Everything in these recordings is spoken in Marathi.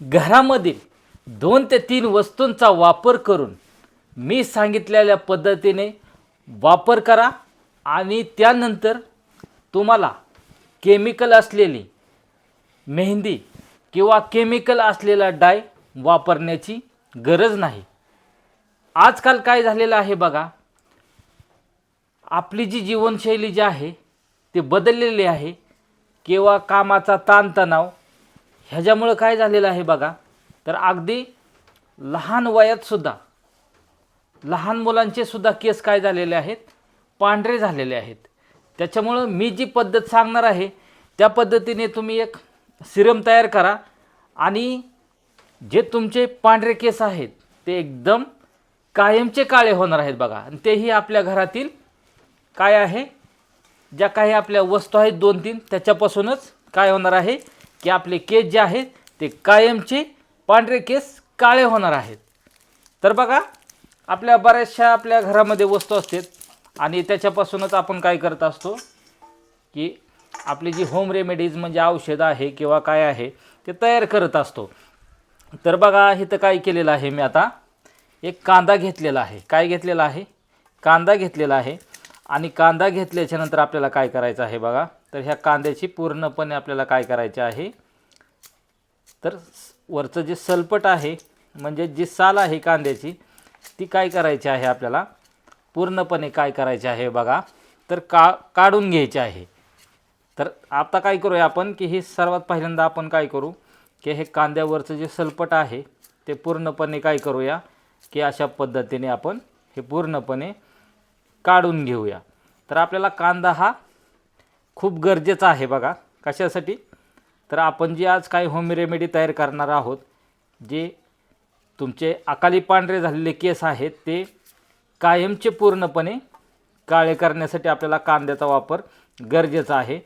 घरामधील 2 ते 3 वस्तूंचा वापर करून मी सांगितलेल्या पद्धतीने वापर करा आणि त्यानंतर तुम्हाला केमिकल असलेली मेहंदी किंवा केमिकल असलेला डाय वापरण्याची गरज नाही। आजकाल काय झालेलं आहे बघा, आपली जी जीवनशैली जी आहे ते बदललेली आहे किंवा कामाचा ताणतणाव ह्याच्यामुळे काय झालेलं आहे बघा, तर अगदी लहान वयात सुद्धा लहान मुलांचे सुद्धा केस काय झालेले आहेत, पांढरे झालेले आहेत। त्याच्यामुळे मी जी पद्धत सांगणार आहे त्या पद्धतीने तुम्ही एक सिरम तयार करा आणि जे तुमचे पांढरे केस आहेत ते एकदम कायमचे काळे होणार आहेत बघा। आणि तेही आपल्या घरातील काय आहे, ज्या काही आपल्या वस्तू आहेत 2-3 त्याच्यापासूनच काय होणार आहे की आपले केस जे आहेत ते कायमचे पांढरे केस काळे होणार आहेत। तर बघा, आपल्या बऱ्याचशा आपल्या घरामध्ये वस्तू असतात आणि त्याच्यापासूनच आपण काय करत असतो की आपली जी होम रेमेडीज म्हणजे औषध आहे किंवा काय आहे ते तयार करत असतो। तर बघा, इथं काय केलेलं आहे, मी आता एक कांदा घेतलेला आहे। काय घेतलेला आहे? कांदा घेतलेला आहे। आणि कांदा घेतल्याच्या नंतर आपल्याला काय करायचं आहे बघा, तर ह्या कांद्याची पूर्णपणे आपल्याला काय करायचे आहे, तर वरचं जे सलपट आहे म्हणजे जी साल आहे कांद्याची ती काय करायची आहे, आपल्याला पूर्णपणे काय करायचे आहे बघा, तर काढून घ्यायचे आहे। तर आता काय करूया आपण की हे सर्वात पहिल्यांदा आपण काय करू की हे कांद्यावरचं जे सलपट आहे ते पूर्णपणे काय करूया की अशा पद्धतीने आपण हे पूर्णपणे काढून घेऊया। तर आपल्याला कांदा हा खूप गरजेचा आहे बघा। कशासाठी? तर आपण जे आज काही होम रेमेडी तयार करणार आहोत, जे तुमचे अकाली पांढरे झालेले केस आहेत ते कायमचे पूर्णपणे काळे करण्यासाठी आपल्याला कांद्याचा वापर गरजेचा आहे।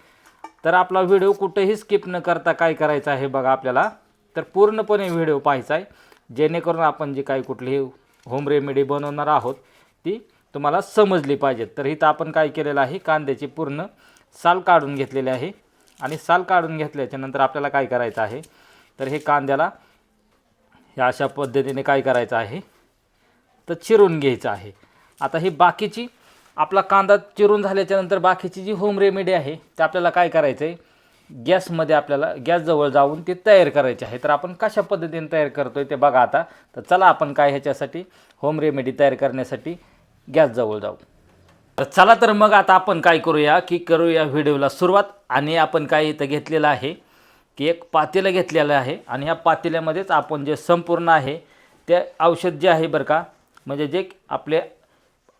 तर आपला व्हिडिओ कुठेही स्किप न करता काय करायचं आहे बघा, आपल्याला तर पूर्णपणे व्हिडिओ पाहायचा आहे, जेणेकरून आपण जे काही कुठलीही होम रेमेडी बनवणार आहोत ती तुम्हाला समजली पाहिजे। तर इथं आपण काय केलेलं आहे, कांद्याची पूर्ण साल काढून घेतलेली आहे आणि साल काढून घेतल्याच्या नंतर आपल्याला काय करायचं आहे, तर हे कांद्याला ह्या अशा पद्धतीने काय करायचं आहे, तर चिरून घ्यायचं आहे। आता ही बाकीची आपला कांदा चिरून झाल्याच्या नंतर बाकीची जी होम रेमेडी आहे ते आपल्याला काय करायचं आहे, गॅसमध्ये आपल्याला गॅसजवळ जाऊन ते तयार करायचे आहे। तर आपण कशा पद्धतीने तयार करतोय ते बघा आता। तर चला आपण काय ह्याच्यासाठी होम रेमेडी तयार करण्यासाठी गॅसजवळ जाऊ। तर चला, तर मग आता आपण काय करूया की करूया व्हिडिओला सुरुवात। आणि आपण काय इथं घेतलेलं आहे की एक पातेलं घेतलेलं आहे आणि ह्या पातेल्यामध्येच आपण जे संपूर्ण आहे ते औषध जे आहे बरं का, म्हणजे जे आपले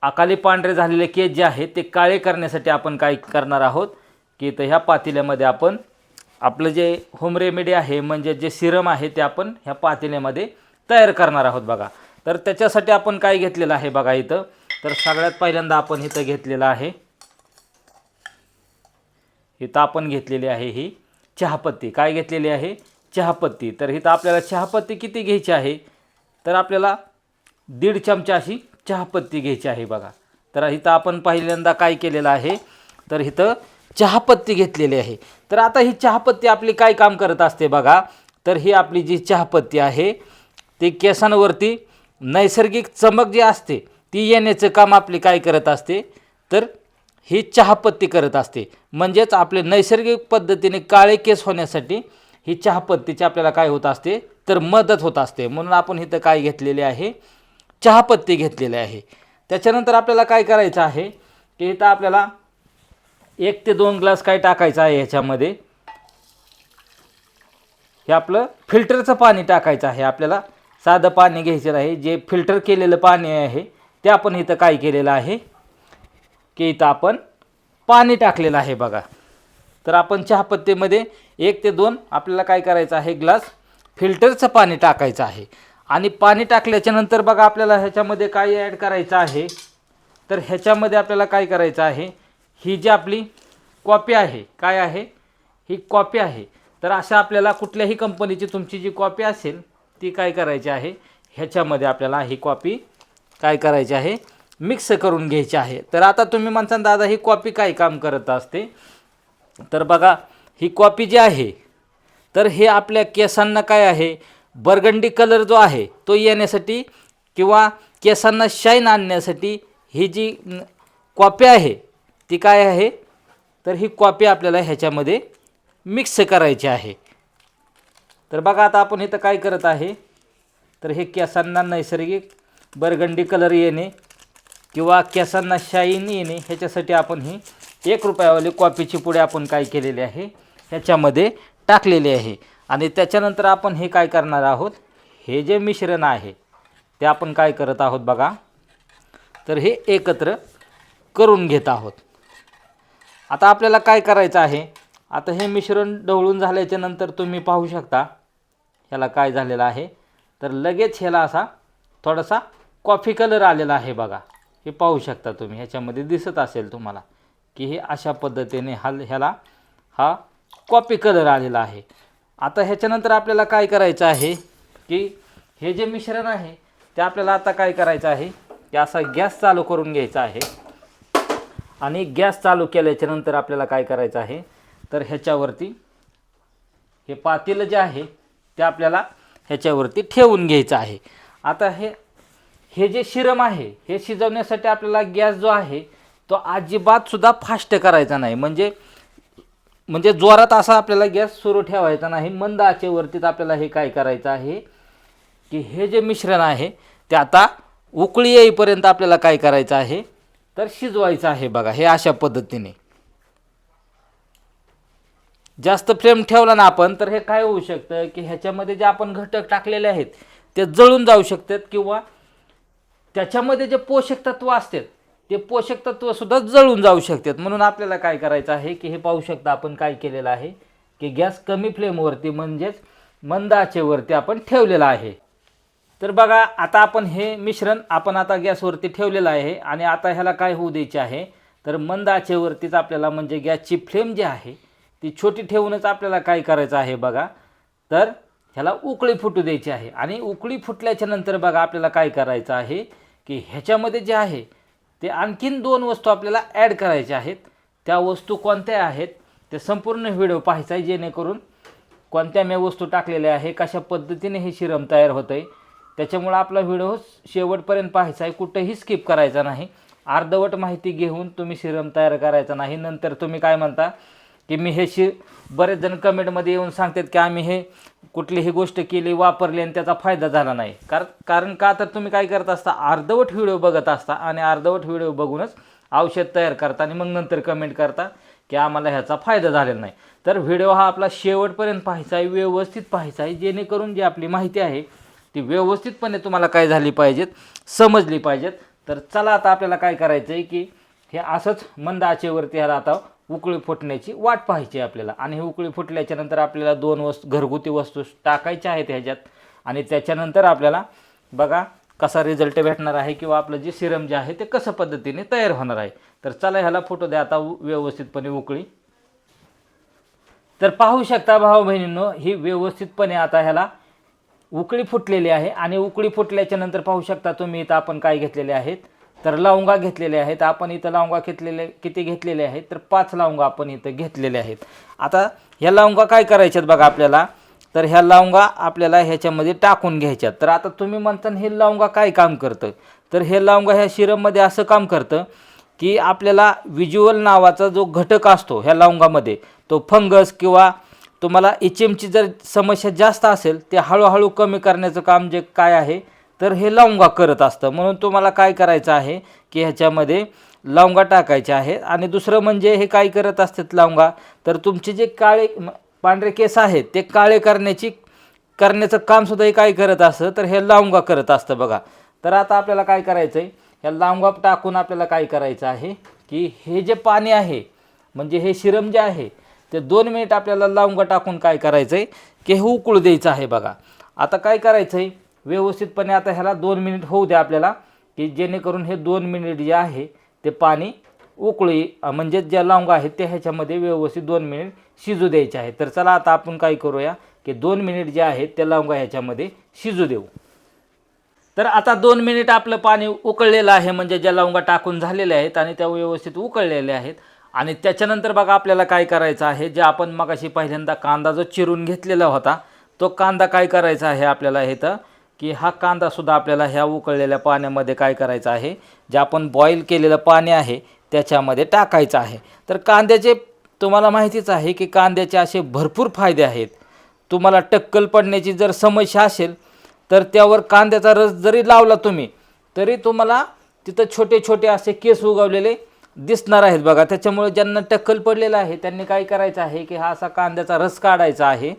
अकाली पांढरे झालेले केस जे आहेत ते काळे करण्यासाठी आपण काय करणार आहोत की तर ह्या पातेल्यामध्ये आपण आपलं जे होम रेमेडी आहे म्हणजे जे सिरम आहे ते आपण ह्या पातेल्यामध्ये तयार करणार आहोत बघा। तर त्याच्यासाठी आपण काय घेतलेलं आहे बघा इथं, तर सगळ्यात पहिल्यांदा आपण इथं घेतलेलं आहे, इथं आपण घेतलेली आहे ही चहापत्ती। काय घेतलेली आहे? चहापत्ती। तर इथं आपल्याला चहापत्ती किती घ्यायची आहे, तर आपल्याला 1.5 चमचा अशी चहापत्ती घ्यायची आहे बघा। तर इथं आपण पहिल्यांदा काय केलेलं आहे, तर इथं चहापत्ती घेतलेली आहे। तर आता ही चहापत्ती आपली काय काम करत असते बघा, तर ही आपली जी चहापत्ती आहे ती केसांवरती नैसर्गिक चमक जी असते ती येण्याचं काम आपली काय करत असते, तर ही चहापत्ती करत असते। म्हणजेच आपले नैसर्गिक पद्धतीने काळे केस होण्यासाठी ही चहापत्तीची आपल्याला काय होत असते, तर मदत होत असते। म्हणून आपण इथं काय घेतलेले आहे, चहापत्ती घेतलेली आहे। त्याच्यानंतर आपल्याला काय करायचं आहे की इथं आपल्याला 1 ते 2 ग्लास काय टाकायचं आहे ह्याच्यामध्ये, हे आपलं फिल्टरचं पाणी टाकायचं आहे। आपल्याला साधं पाणी घ्यायचं आहे, जे फिल्टर केलेलं पाणी आहे ते आपण इथं काय केलेलं आहे की इथं आपण पाणी टाकलेलं आहे बघा। तर आपण चहापत्तीमध्ये 1 ते 2 आपल्याला काय करायचं आहे, ग्लास फिल्टरचं पाणी टाकायचं आहे। आणि पाणी टाकल्याच्या नंतर बघा आपल्याला ह्याच्यामध्ये काय ॲड करायचं आहे, तर ह्याच्यामध्ये आपल्याला काय करायचं आहे, ही जी आपली कॉपी आहे, काय आहे, ही कॉपी आहे। तर अशा आपल्याला कुठल्याही कंपनीची तुमची जी कॉपी असेल ती काय करायची आहे, ह्याच्यामध्ये आपल्याला ही कॉपी काय करायची आहे, मिक्स करून घ्यायची आहे। तर आता तुम्ही म्हणता दादा ही कॉपी काय काम करत असते, तर बघा ही कॉपी जी आहे तर हे आपल्या केसांना काय आहे, बर्गंडी कलर जो आहे तो येण्यासाठी किंवा केसांना शाईन आणण्यासाठी ही जी कॉफी आहे ती काय आहे, तर ही कॉफी आपल्याला ह्याच्यामध्ये मिक्स करायची आहे. तर बघा आता आपण इथं काय करत आहे, तर हे केसांना नैसर्गिक बर्गंडी कलर येणे किंवा केसांना शाईन येणे ह्याच्यासाठी आपण ही 1 रुपयावाली कॉफीची पुडी आपण काय केलेली आहे ह्याच्यामध्ये टाकलेली आहे. आणि त्याच्यानंतर आपण हे काय करणार आहोत, हे जे मिश्रण आहे ते आपण काय करत आहोत बघा, तर हे एकत्र करून घेत आहोत. आता आपल्याला काय करायचं आहे, आता हे मिश्रण ढवळून झाल्याच्या नंतर तुम्ही पाहू शकता ह्याला काय झालेलं आहे, तर लगेच ह्याला असा थोडासा कॉफी कलर आलेला आहे बघा. हे पाहू शकता तुम्ही, ह्याच्यामध्ये दिसत असेल तुम्हाला की हे अशा पद्धतीने ह्याला हा कॉफी कलर आलेला आहे. आता ह्याच्यानंतर आपल्याला काय करायचं आहे की हे जे मिश्रण आहे ते आपल्याला आता काय करायचं आहे की असा गॅस चालू करून घ्यायचा आहे. आणि गॅस चालू केल्याच्या नंतर आपल्याला काय करायचं आहे, तर ह्याच्यावरती हे पातेलं जे आहे ते आपल्याला ह्याच्यावरती ठेवून घ्यायचं आहे. आता हे जे शिरम आहे हे शिजवण्यासाठी आपल्याला गॅस जो आहे तो अजिबात सुद्धा फास्ट करायचा नाही, म्हणजे जोरात असा आपल्याला गॅस सुरू ठेवायचा नाही. मंद आचेवरतीच आपल्याला हे काय करायचं आहे की हे जे मिश्रण आहे ते आता उकळी येईपर्यंत आपल्याला काय करायचं आहे, तर शिजवायचं आहे बघा. हे अशा पद्धतीने जास्त फ्लेम ठेवला ना आपण तर हे काय होऊ शकतं की ह्याच्यामध्ये जे आपण घटक टाकलेले आहेत ते जळून जाऊ शकतात किंवा त्याच्यामध्ये जे पोषक तत्व असतात ते पोषक तत्वसुद्धा जळून जाऊ शकतात. म्हणून आपल्याला काय करायचं आहे की हे पाहू शकता आपण काय केलेलं आहे की गॅस कमी फ्लेमवरती म्हणजेच मंद आचेवरती आपण ठेवलेला आहे. तर बघा आता आपण हे मिश्रण आपण आता गॅसवरती ठेवलेलं आहे आणि आता ह्याला काय होऊ द्यायचे आहे, तर मंद आचेवरतीच आपल्याला म्हणजे गॅसची फ्लेम जी आहे ती छोटी ठेवूनच आपल्याला काय करायचं आहे बघा, तर ह्याला उकळी फुटू द्यायची आहे. आणि उकळी फुटल्याच्या नंतर बघा आपल्याला काय करायचं आहे की ह्याच्यामध्ये जे आहे ते आणखीन 2 वस्तू आपल्याला ॲड करायच्या आहेत. त्या वस्तू कोणत्या आहेत ते संपूर्ण व्हिडिओ पाहायचा आहे, जेणेकरून कोणत्या मी वस्तू टाकलेल्या आहे, कशा पद्धतीने हे शिरम तयार होतं आहे, त्याच्यामुळे आपला व्हिडिओ शेवटपर्यंत पाहायचा आहे, कुठेही स्किप करायचा नाही. अर्धवट माहिती घेऊन तुम्ही शिरम तयार करायचा नाही. नंतर तुम्ही काय म्हणता की मी हे बरेच जण कमेंटमध्ये येऊन सांगतात की आम्ही हे कुठलीही गोष्ट केली वापरली आणि त्याचा फायदा झाला नाही. कारण का तर तुम्ही काय करत असता, अर्धवट व्हिडिओ बघत असता आणि अर्धवट व्हिडिओ बघूनच औषध तयार करता आणि मग नंतर कमेंट करता की आम्हाला ह्याचा फायदा झालेला नाही. तर व्हिडिओ हा आपला शेवटपर्यंत पाहायचा आहे, व्यवस्थित पाहायचा आहे, जेणेकरून जी आपली माहिती आहे ती व्यवस्थितपणे तुम्हाला काय झाली पाहिजेत, समजली पाहिजेत. तर चला आता आपल्याला काय करायचं आहे की हे असंच मंद आचेवरती ह्याला आता उकळी फुटण्याची वाट पाहायची आहे आपल्याला. आणि हे उकळी फुटल्याच्या नंतर आपल्याला 2 घरगुती वस्तू टाकायच्या आहेत ह्याच्यात आणि त्याच्यानंतर आपल्याला बघा कसा रिझल्ट भेटणार आहे किंवा आपलं जे सिरम जे आहे ते कसं पद्धतीने तयार होणार आहे. तर चला ह्याला फुटू द्या आता व्यवस्थितपणे उकळी. तर पाहू शकता भाऊ बहिणींनो, ही व्यवस्थितपणे आता ह्याला उकळी फुटलेली आहे. आणि उकळी फुटल्याच्या नंतर पाहू शकता तुम्ही इथं आपण काय घेतलेले आहेत, तर लवंगा घेतलेले आहेत. आपण इथं लवंगा किती घेतलेले आहेत, तर 5 लवंगा आपण इथं घेतलेले आहेत. आता ह्या लवंगा काय करायच्यात बघा आपल्याला, तर ह्या लवंगा आपल्याला ह्याच्यामध्ये टाकून घ्यायच्यात. तर आता तुम्ही म्हणता हे लवंगा काय काम करतं, तर हे लवंगा ह्या शिरममध्ये असं काम करतं की आपल्याला व्हिज्युअल नावाचा जो घटक असतो ह्या लवंगामध्ये, तो फंगस किंवा तुम्हाला इचेमची जर समस्या जास्त असेल ते हळूहळू कमी करण्याचं काम जे काय आहे तर हे लवंगा करत असतं. म्हणून तुम्हाला काय करायचं आहे की ह्याच्यामध्ये लवंगा टाकायचे आहेत. आणि दुसरं म्हणजे हे काय करत असतात लवंगा, तर तुमचे जे पांढरे केस आहेत ते काळे करण्याचं कामसुद्धा हे काय करत असतं, तर हे लवंगा करत असतं बघा. तर आता आपल्याला काय करायचं आहे, ह्या लवंगा टाकून आपल्याला काय करायचं आहे की हे जे पाणी आहे म्हणजे हे शिरम जे आहे ते 2 मिनिट आपल्याला लवंगा टाकून काय करायचं आहे की हे उकळू द्यायचं आहे बघा. आता काय करायचं आहे व्यवस्थितपणे आता ह्याला 2 मिनिट होऊ द्या आपल्याला, की जेणेकरून हे 2 मिनिट जे आहे ते पाणी उकळी म्हणजे ज्या लवंगा आहेत ते ह्याच्यामध्ये व्यवस्थित 2 मिनिट शिजू द्यायचे आहे. तर चला आता आपण काय करूया की 2 मिनिट जे आहेत ते लवंगा ह्याच्यामध्ये शिजू देऊ. तर आता 2 मिनिट आपलं पाणी उकळलेलं आहे, म्हणजे ज्या लवंगा टाकून झालेल्या आहेत आणि त्या व्यवस्थित उकळलेल्या आहेत. आणि त्याच्यानंतर बघा आपल्याला काय करायचं आहे, जे आपण मगाशी पहिल्यांदा कांदा जो चिरून घेतलेला होता तो कांदा काय करायचा आहे आपल्याला इथं, की हा कांदासुद्धा आपल्याला ह्या उकळलेल्या पाण्यामध्ये काय करायचं आहे, जे आपण बॉईल केलेलं पाणी आहे त्याच्यामध्ये टाकायचं आहे. तर कांद्याचे तुम्हाला माहितीच आहे की कांद्याचे असे भरपूर फायदे आहेत. तुम्हाला टक्कल पडण्याची जर समस्या असेल तर त्यावर कांद्याचा रस जरी लावला तुम्ही तरी तुम्हाला तिथं छोटे छोटे असे केस उगवलेले दिसणार आहेत बघा. त्याच्यामुळे ज्यांना टक्कल पडलेलं आहे त्यांनी काय करायचं आहे की हा असा कांद्याचा रस काढायचा आहे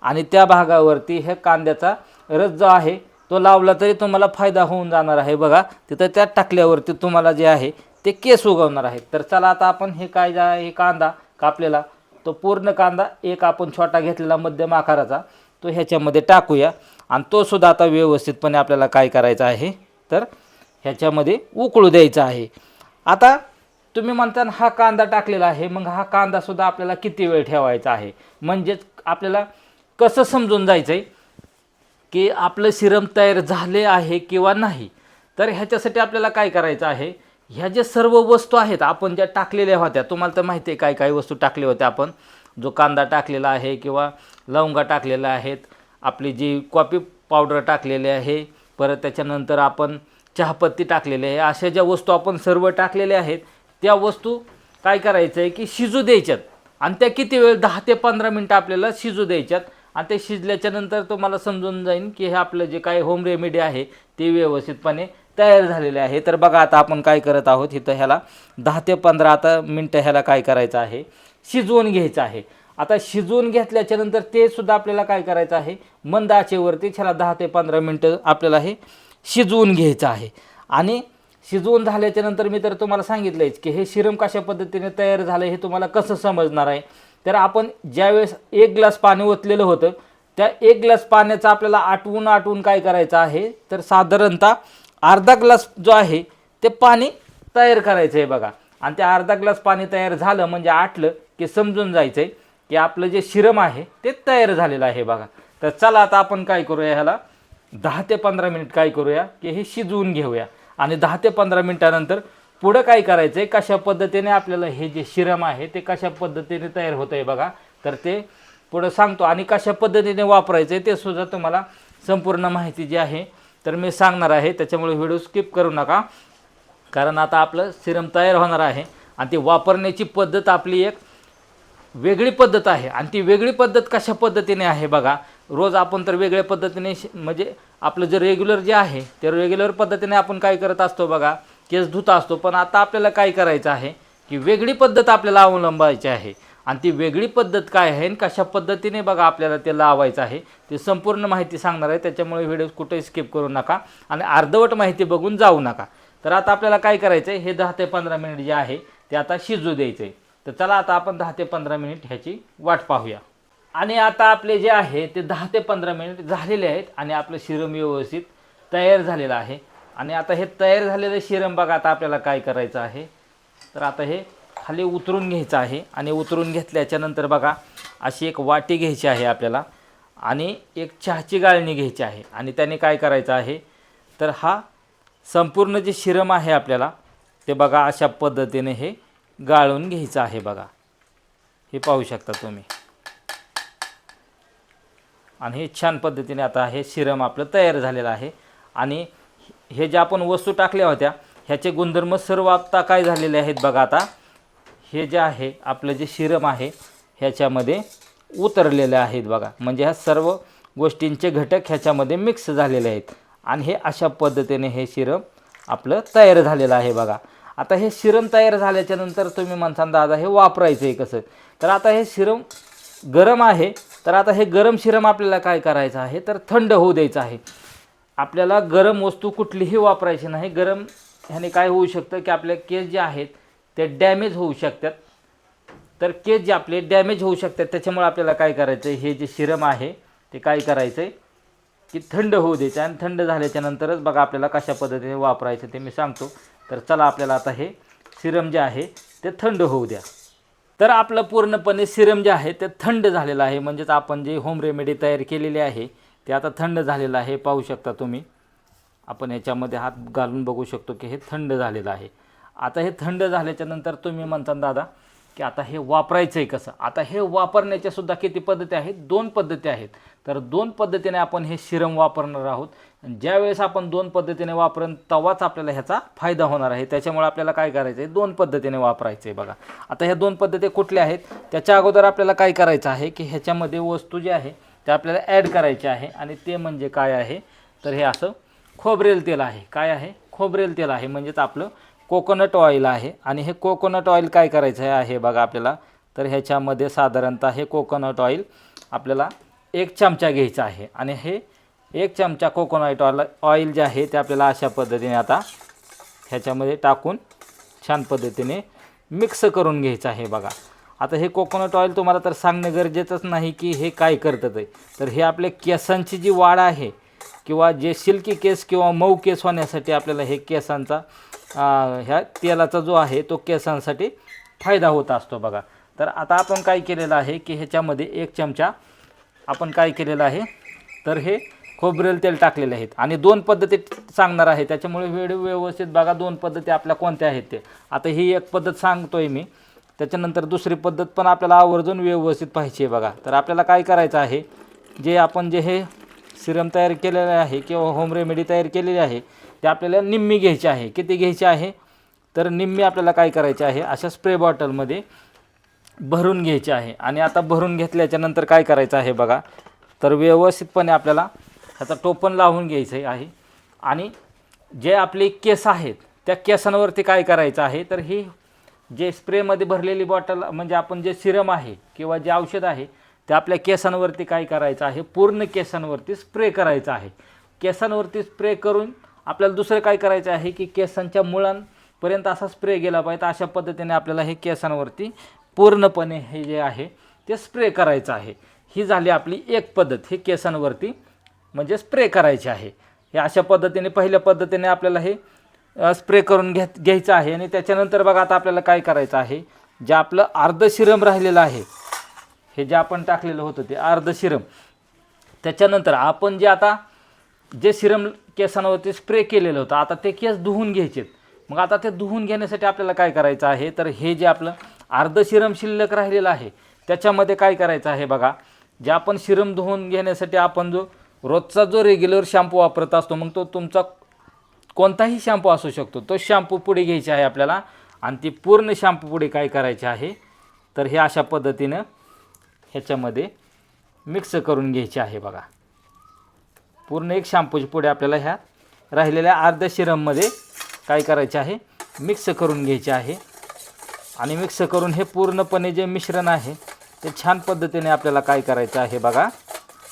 आणि त्या भागावरती हे कांद्याचा रस जो आहे तो लावला तरी तुम्हाला फायदा होऊन जाणार आहे बघा. तिथं त्यात टाकल्यावरती तुम्हाला जे आहे ते केस उगवणार आहेत. तर चला आता आपण हे काय जे आहे कांदा कापलेला तो पूर्ण कांदा एक आपण छोटा घेतलेला मध्यम आकाराचा तो ह्याच्यामध्ये टाकूया आणि तो सुद्धा आता व्यवस्थितपणे आपल्याला काय करायचा आहे तर ह्याच्यामध्ये उकळू द्यायचा आहे. आता तुम्ही म्हणता हा कांदा टाकलेला आहे, मग हा कांदासुद्धा आपल्याला किती वेळ ठेवायचा आहे, म्हणजेच आपल्याला कसं समजून जायचं आहे की आपलं सिरम तयार झाले आहे किंवा नाही. तर ह्याच्यासाठी आपल्याला काय करायचं आहे, ह्या जे सर्व वस्तू आहेत आपण ज्या टाकलेल्या होत्या, तुम्हाला तर माहिती आहे काय काय वस्तू टाकल्या होत्या आपण, जो कांदा टाकलेला आहे किंवा लवंगा टाकलेल्या आहेत, आपली जी कॉफी पावडर टाकलेली आहे, परत त्याच्यानंतर आपण चहापत्ती टाकलेली आहे, अशा ज्या वस्तू आपण सर्व टाकलेल्या आहेत त्या वस्तू काय करायचं आहे की शिजू द्यायच्यात. आणि त्या किती वेळ 10 ते 15 मिनटं आपल्याला शिजू द्यायच्यात. आणि ते शिजल्याच्या नंतर तुम्हाला समजून जाईल की हे आपलं जे काही होम रेमेडी आहे ते व्यवस्थितपणे तयार झालेले आहे. तर बघा आता आपण काय करत आहोत, इथं ह्याला 10 ते 15 आता मिनटं ह्याला काय करायचं आहे शिजवून घ्यायचं आहे. आता शिजवून घेतल्याच्या नंतर ते सुद्धा आपल्याला काय करायचं आहे मंद आचेवरती ह्याला 10 ते 15 मिनटं आपल्याला हे शिजवून घ्यायचं आहे. आणि शिजवून झाल्याच्या नंतर मी तर तुम्हाला सांगितलंच की हे सिरम कशा पद्धतीने तयार झालं हे तुम्हाला कसं समजणार आहे. तर आपण ज्यावेळेस 1 ग्लास पाणी ओतलेलं होतं त्या 1 ग्लास पाण्याचा आपल्याला आटवून काय करायचं आहे तर साधारणतः अर्धा ग्लास जो आहे ते पाणी तयार करायचं आहे बघा. आणि ते अर्धा ग्लास पाणी तयार झालं म्हणजे आटलं की समजून जायचं आहे की आपलं जे सिरम आहे ते तयार झालेलं आहे बघा. तर चला आता आपण काय करूया, ह्याला 10 ते 15 मिनिट काय करूया की हे शिजवून घेऊया. आणि 10 ते 15 मिनिटानंतर पुढं काय करायचं आहे, कशा पद्धतीने आपल्याला हे जे सिरम आहे ते कशा पद्धतीने तयार होतं आहे बघा. तर ते पुढं सांगतो आणि कशा पद्धतीने वापरायचं आहे ते सुद्धा तुम्हाला संपूर्ण माहिती जी आहे तर मी सांगणार आहे. त्याच्यामुळे व्हिडिओ स्किप करू नका, कारण आता आपलं सिरम तयार होणार आहे आणि ती वापरण्याची पद्धत आपली एक वेगळी पद्धत आहे. आणि ती वेगळी पद्धत कशा पद्धतीने आहे बघा. रोज आपण तर वेगळ्या पद्धतीने म्हणजे आपलं जे रेग्युलर जे आहे ते रेग्युलर पद्धतीने आपण काय करत असतो बघा, केस धुत असतो. पण आता आपल्याला काय करायचं आहे की वेगळी पद्धत आपल्याला अवलंबायची आहे. आणि ती वेगळी पद्धत काय आहे आणि कशा पद्धतीने बघा आपल्याला ते लावायचं आहे ते संपूर्ण माहिती सांगणार आहे. त्याच्यामुळे व्हिडिओ कुठेही स्किप करू नका आणि अर्धवट माहिती बघून जाऊ नका. तर आता आपल्याला काय करायचं आहे, हे 10 ते 15 मिनिट जे आहे ते आता शिजू द्यायचं आहे. तर चला आता आपण 10 ते 15 मिनिट ह्याची वाट पाहूया. आणि आता आपले जे आहे ते 10 ते 15 मिनिट झालेले आहेत आणि आपलं सिरम व्यवस्थित तयार झालेलं आहे. आणि आता हे तयार झालेलं सिरम बघा आता आपल्याला काय करायचं आहे तर आता हे खाली उतरून घ्यायचं आहे. आणि उतरून घेतल्याच्या नंतर बघा अशी एक वाटी घ्यायची आहे आपल्याला आणि एक चहाची गाळणी घ्यायची आहे. आणि त्याने काय करायचं आहे तर हा संपूर्ण जे सिरम आहे आपल्याला ते बघा अशा पद्धतीने हे गाळून घ्यायचं आहे बघा. हे पाहू शकता तुम्ही. आणि हे छान पद्धतीने आता हे सिरम आपलं तयार झालेलं आहे. आणि हे जे आपण वस्तू टाकल्या होत्या ह्याचे गुणधर्म सर्व आता काय झालेले आहेत बघा. आता हे जे आहे आपलं जे सिरम आहे ह्याच्यामध्ये उतरलेले आहेत बघा. म्हणजे ह्या सर्व गोष्टींचे घटक ह्याच्यामध्ये मिक्स झालेले आहेत. आणि हे अशा पद्धतीने हे सिरम आपलं तयार झालेलं आहे बघा. आता हे सिरम तयार झाल्याच्या नंतर तुम्ही म्हणता दादा हे वापरायचं आहे कसं. तर आता हे सिरम गरम आहे. तर आता हे गरम सिरम आपल्याला काय करायचं आहे तर थंड होऊ द्यायचं आहे. आपल्याला गरम वस्तू कुठलीही वापरायची नाही. गरम ह्याने काय होऊ शकतं की आपले केस जे आहेत ते डॅमेज होऊ शकतात. तर केस जे आपले डॅमेज होऊ शकतात त्याच्यामुळे आपल्याला काय करायचं आहे, हे जे सिरम आहे ते काय करायचं आहे की थंड होऊ द्यायचं. आणि थंड झाल्याच्या नंतरच बघा आपल्याला कशा पद्धतीने वापरायचं ते मी सांगतो. तर चला आपल्याला आता हे सिरम जे आहे ते थंड होऊ द्या. तर आपलं पूर्णपणे सिरम जे आहे ते थंड झालेलं आहे. म्हणजेच आपण जे होम रेमेडी तयार केलेली आहे ते आता थंड झालेलं आहे. पाहू शकता तुम्ही. आपण याच्यामध्ये हात घालून बघू शकतो की हे थंड झालेलं आहे. आता हे थंड झाल्याच्या नंतर तुम्ही म्हणता दादा की आता हे वापरायचं आहे कसं. आता हे वापरण्याच्या सुद्धा किती पद्धती आहेत, 2 पद्धती आहेत. तर 2 पद्धतीने आपण हे सिरम वापरणार आहोत. ज्यावेळेस आपण 2 पद्धतीने वापरून तेव्हाच आपल्याला ह्याचा फायदा होणार आहे. त्याच्यामुळे आपल्याला काय करायचं आहे, 2 पद्धतीने वापरायचं आहे बघा. आता ह्या 2 पद्धती कुठल्या आहेत, त्याच्या अगोदर आपल्याला काय करायचं आहे की ह्याच्यामध्ये वस्तू जी आहे ते आपल्याला ॲड करायची आहे. आणि ते म्हणजे काय आहे, तर हे असं खोबरेल तेल आहे. काय आहे, खोबरेल तेल आहे, म्हणजेच आपलं कोकोनट ऑइल आहे. आणि हे कोकोनट ऑइल काय करायचं आहे बघा आपल्याला, तर ह्याच्यामध्ये साधारणतः हे कोकोनट ऑइल आपल्याला 1 चमचा घ्यायचा आहे. आणि हे 1 चमचा कोकोनट ऑइल जे आहे ते आपल्याला अशा पद्धतीने आता ह्याच्यामध्ये टाकून छान पद्धतीने मिक्स करून घ्यायचं आहे बघा. आता हे कोकोनट ऑइल तुम्हाला तर सांगणं गरजेचंच नाही की हे काय करतं ते. तर हे आपल्या केसांची जी वाढ आहे किंवा जे सिल्की केस किंवा मऊ केस होण्यासाठी आपल्याला हे केसांचा ह्या तेलाचा जो आहे तो केसांसाठी फायदा होत असतो बघा. तर आता आपण काय केलेलं आहे की ह्याच्यामध्ये 1 चमचा आपण काय केलेलं आहे, तर हे खोबरेल तेल टाकलेले आहेत. आणि 2 पद्धती सांगणार आहे, त्याच्यामुळे व्हिडिओ व्यवस्थित बघा. 2 पद्धती आपल्या कोणत्या आहेत ते. आता ही एक पद्धत सांगतोय मी, त्याच्यानंतर दुसरी पद्धत पण आपल्याला आवर्जून व्यवस्थित पाहिजे बघा. तर आपल्याला काय करायचं आहे, जे आपण जे हे सिरम तयार केलेलं आहे किंवा होम रेमेडी तयार केलेली आहे ते आपल्याला निम्मी घ्यायची आहे. किती घ्यायची आहे, तर निम्मी आपल्याला काय करायचे आहे, अशा स्प्रे बॉटलमध्ये भरून घ्यायची आहे. आणि आता भरून घेतल्याच्या नंतर काय करायचं आहे बघा, तर व्यवस्थितपणे आपल्याला ह्याचा टोपण लावून घ्यायचं आहे. आणि जे आपले केस आहेत त्या केसांवरती काय करायचं आहे, तर ही जे स्प्रेमध्ये भरलेली बॉटल म्हणजे आपण जे सिरम आहे किंवा जे औषध आहे ते आपल्या केसांवरती काय करायचं आहे, पूर्ण केसांवरती स्प्रे करायचं आहे. केसांवरती स्प्रे करून आपल्याला दुसरं काय करायचं आहे की केसांच्या मुळांपर्यंत असा स्प्रे गेला पाहिजे. अशा पद्धतीने आपल्याला हे केसांवरती पूर्णपणे हे जे आहे ते स्प्रे करायचं आहे. ही झाली आपली एक पद्धत, हे केसांवरती म्हणजे स्प्रे करायचे आहे. हे अशा पद्धतीने पहिल्या पद्धतीने आपल्याला हे स्प्रे करून घ्यायचं आहे. आणि त्याच्यानंतर बघा आता आपल्याला काय करायचं आहे, जे आपलं अर्ध सिरम राहिलेलं आहे, हे जे आपण टाकलेलं होतं ते अर्ध सिरम, त्याच्यानंतर आपण जे आता जे सिरम केसांवरती स्प्रे केलेलं होतं आता ते केस धुवून घ्यायचेत. मग आता ते धुवून घेण्यासाठी आपल्याला काय करायचं आहे, तर हे जे आपलं अर्ध सिरम शिल्लक राहिलेलं आहे त्याच्यामध्ये काय करायचं आहे बघा, जे आपण सिरम धुवून घेण्यासाठी आपण जो रोजचा जो रेग्युलर शॅम्पू वापरत असतो, मग तो तुमचा कोणताही शॅम्पू असू शकतो, तो शॅम्पू पुडी घ्यायची आहे आपल्याला. आणि ती पूर्ण शॅम्पू पुडी काय करायची आहे, तर हे अशा पद्धतीनं ह्याच्यामध्ये मिक्स करून घ्यायची आहे बघा. पूर्ण एक शॅम्पूची पुडी आपल्याला ह्या राहिलेल्या अर्ध्या सिरममध्ये काय करायचे आहे, मिक्स करून घ्यायचे आहे. आणि मिक्स करून हे पूर्णपणे जे मिश्रण आहे ते छान पद्धतीने आपल्याला काय करायचं आहे बघा,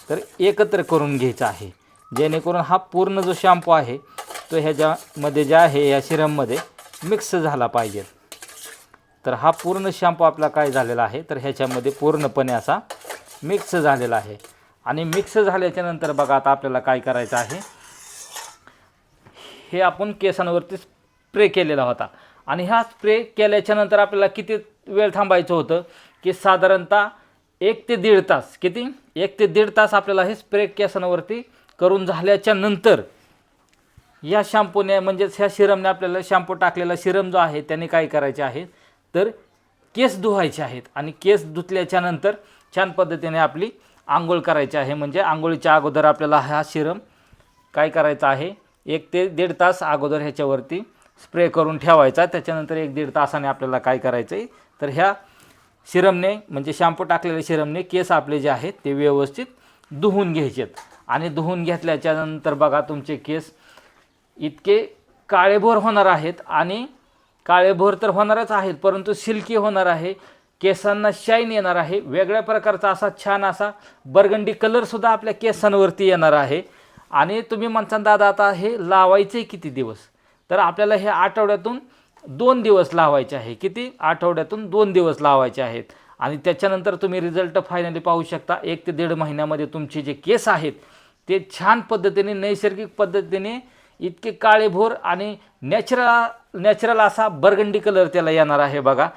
तर एकत्र करून घ्यायचं आहे. जेणेकरून हा पूर्ण जो शॅम्पू आहे तो ह्याच्यामध्ये जे आहे या सिरममध्ये मिक्स झाला पाहिजे. तर हा पूर्ण शॅम्पू आपला काय झालेला आहे, तर ह्याच्यामध्ये पूर्णपणे असा मिक्स झालेला आहे. आणि मिक्स झाल्याच्या नंतर बघा आता आपल्याला काय करायचं आहे, हे आपण केसांवरती स्प्रे केलेला होता. आणि हा स्प्रे केल्याच्या नंतर आपल्याला किती वेळ थांबायचं होतं, की साधारणतः 1 ते 1.5 तास. किती, 1 ते 1.5 तास आपल्याला हे स्प्रे केसांवरती करून झाल्याच्या नंतर या शॅम्पूने म्हणजेच ह्या सिरमने आपल्याला शॅम्पू टाकलेला सिरम जो आहे त्याने काय करायचे आहे, तर केस धुवायचे आहेत. आणि केस धुतल्याच्या नंतर छान पद्धतीने आपली आंघोळ करायची आहे. म्हणजे आंघोळीच्या अगोदर आपल्याला हा सिरम काय करायचा आहे, 1 ते 1.5 तास अगोदर ह्याच्यावरती स्प्रे करून ठेवायचा. त्याच्यानंतर 1-1.5 तासाने आपल्याला काय करायचं आहे, तर ह्या सिरमने म्हणजे शॅम्पू टाकलेल्या सिरमने केस आपले जे आहेत ते व्यवस्थित धुवून घ्यायचेत. आणि धुवून घेतल्याच्या नंतर बघा तुमचे केस इतके काळेभोर होणार आहेत. आणि काळेभोर तर होणारच आहेत, परंतु सिल्की होणार आहे, केसांना शाईन येणार आहे, वेगळ्या प्रकारचा असा छान असा बर्गंडी कलरसुद्धा आपल्या केसांवरती येणार आहे. आणि तुम्ही म्हणता दादा आता हे लावायचे किती दिवस, तर आपल्याला हे आठवड्यातून 2 दिवस लावायचे आहे. किती, आठवड्यातून 2 दिवस लावायचे आहेत. आणि त्याच्यानंतर तुम्ही रिझल्ट फायनली पाहू शकता. 1 ते 1.5 महिन्यामध्ये तुमचे जे केस आहेत ते छान पद्धतीने नैसर्गिक पद्धतीने इतके काळेभोर आणि नॅचरल असा बर्गंडी कलर त्याला येणार आहे बघा.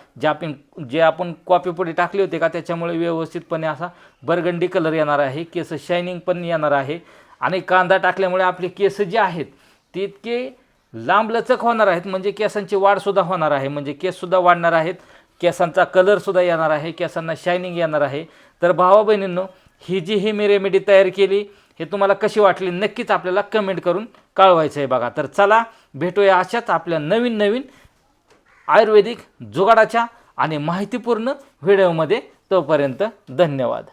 जे आपण कॉफी पुडी टाकली होती का त्याच्यामुळे व्यवस्थितपणे असा बर्गंडी कलर येणार आहे. केस शायनिंग पण येणार आहे. आणि कांदा टाकल्यामुळे आपले केस जे आहेत ते इतके लांबलचक होणार आहेत, म्हणजे केसांची वाढसुद्धा होणार आहे, म्हणजे केससुद्धा वाढणार आहेत. केसांचा कलरसुद्धा येणार आहे, केसांना शायनिंग येणार आहे. तर भावा बहिणींनो, ही जी ही मी रेमेडी तयार केली हे तुम्हाला कशी वाटली नक्कीच आपल्याला कमेंट करून कळवायचं आहे बघा. तर चला भेटूया अशाच आपल्या नवीन नवीन आयुर्वेदिक जुगाडाच्या आणि माहितीपूर्ण व्हिडिओमध्ये. तोपर्यंत धन्यवाद.